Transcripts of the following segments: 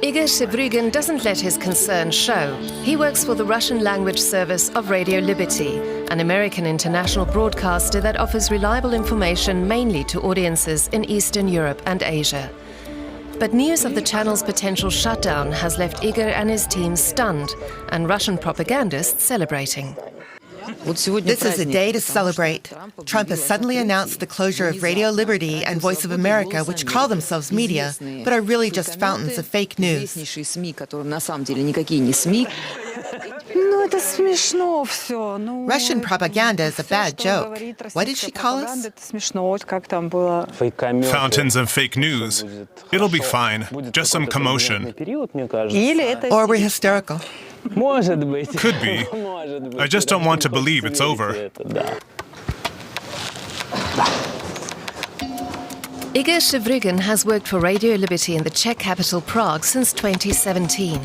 Igor Shevrygan doesn't let his concern show. He works for the Russian language service of Radio Liberty, an American international broadcaster that offers reliable information mainly to audiences in Eastern Europe and Asia. But news of the channel's potential shutdown has left Igor and his team stunned, and Russian propagandists celebrating. This is a day to celebrate. Trump has suddenly announced the closure of Radio Liberty and Voice of America, which call themselves media, but are really just fountains of fake news. Russian propaganda is a bad joke. What did she call us? Fountains of fake news. It'll be fine. Just some commotion. Or we're hysterical. Could be. I just don't want to believe it's over. Igor Shevrygan has worked for Radio Liberty in the Czech capital Prague since 2017.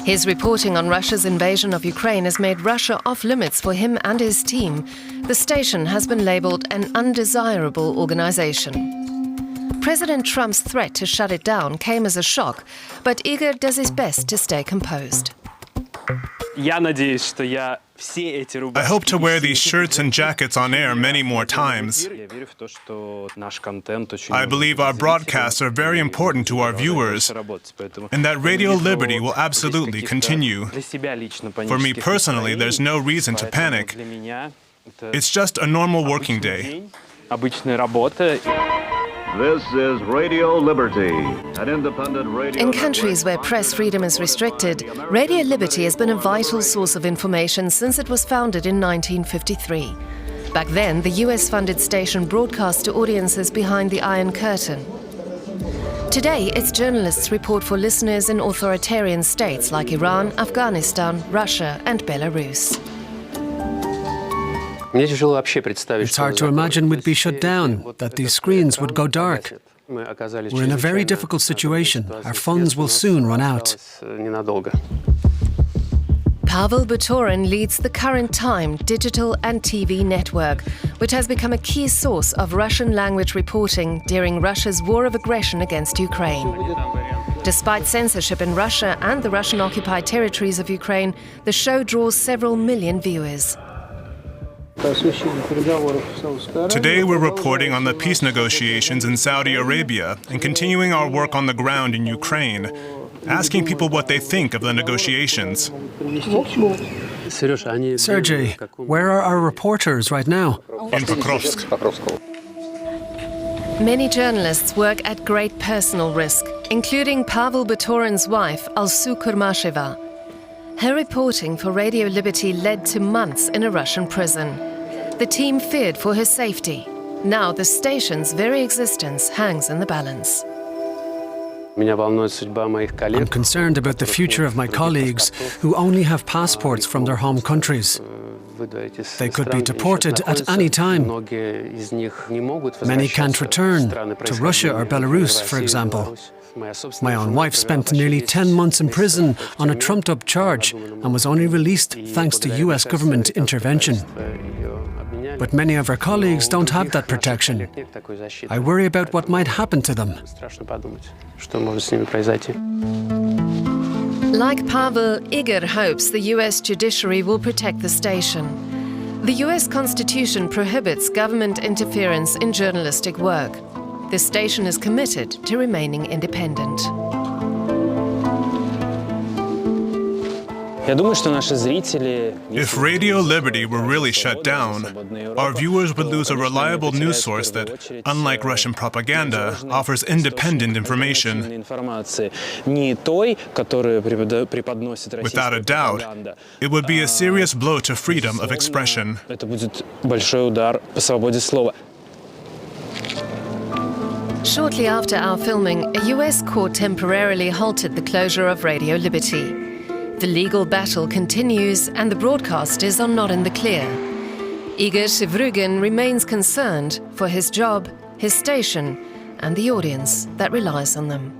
His reporting on Russia's invasion of Ukraine has made Russia off-limits for him and his team. The station has been labeled an undesirable organization. President Trump's threat to shut it down came as a shock, but Igor does his best to stay composed. I hope to wear these shirts and jackets on air many more times. I believe our broadcasts are very important to our viewers, and that Radio Liberty will absolutely continue. For me personally, there's no reason to panic. It's just a normal working day. This is Radio Liberty, an independent radio. In countries where press freedom is restricted, Radio Liberty has been a vital source of information since it was founded in 1953. Back then, the US-funded station broadcast to audiences behind the Iron Curtain. Today, its journalists report for listeners in authoritarian states like Iran, Afghanistan, Russia, and Belarus. It's hard to imagine we'd be shut down, that these screens would go dark. We're in a very difficult situation. Our funds will soon run out. Pavel Butorin leads the Current Time digital and TV network, which has become a key source of Russian language reporting during Russia's war of aggression against Ukraine. Despite censorship in Russia and the Russian-occupied territories of Ukraine, the show draws several million viewers. Today we're reporting on the peace negotiations in Saudi Arabia and continuing our work on the ground in Ukraine, asking people what they think of the negotiations. Sergei, where are our reporters right now? In Pokrovsk. Many journalists work at great personal risk, including Pavel Butorin's wife, Alsu Kurmasheva. Her reporting for Radio Liberty led to months in a Russian prison. The team feared for her safety. Now the station's very existence hangs in the balance. I'm concerned about the future of my colleagues who only have passports from their home countries. They could be deported at any time. Many can't return to Russia or Belarus, for example. My own wife spent nearly 10 months in prison on a trumped-up charge and was only released thanks to US government intervention. But many of our colleagues don't have that protection. I worry about what might happen to them. Like Pavel, Igor hopes the US judiciary will protect the station. The US Constitution prohibits government interference in journalistic work. The station is committed to remaining independent. If Radio Liberty were really shut down, our viewers would lose a reliable news source that, unlike Russian propaganda, offers independent information. Without a doubt, it would be a serious blow to freedom of expression. Shortly after our filming, a US court temporarily halted the closure of Radio Liberty. The legal battle continues and the broadcasters are not in the clear. Igor Shevrygan remains concerned for his job, his station, and the audience that relies on them.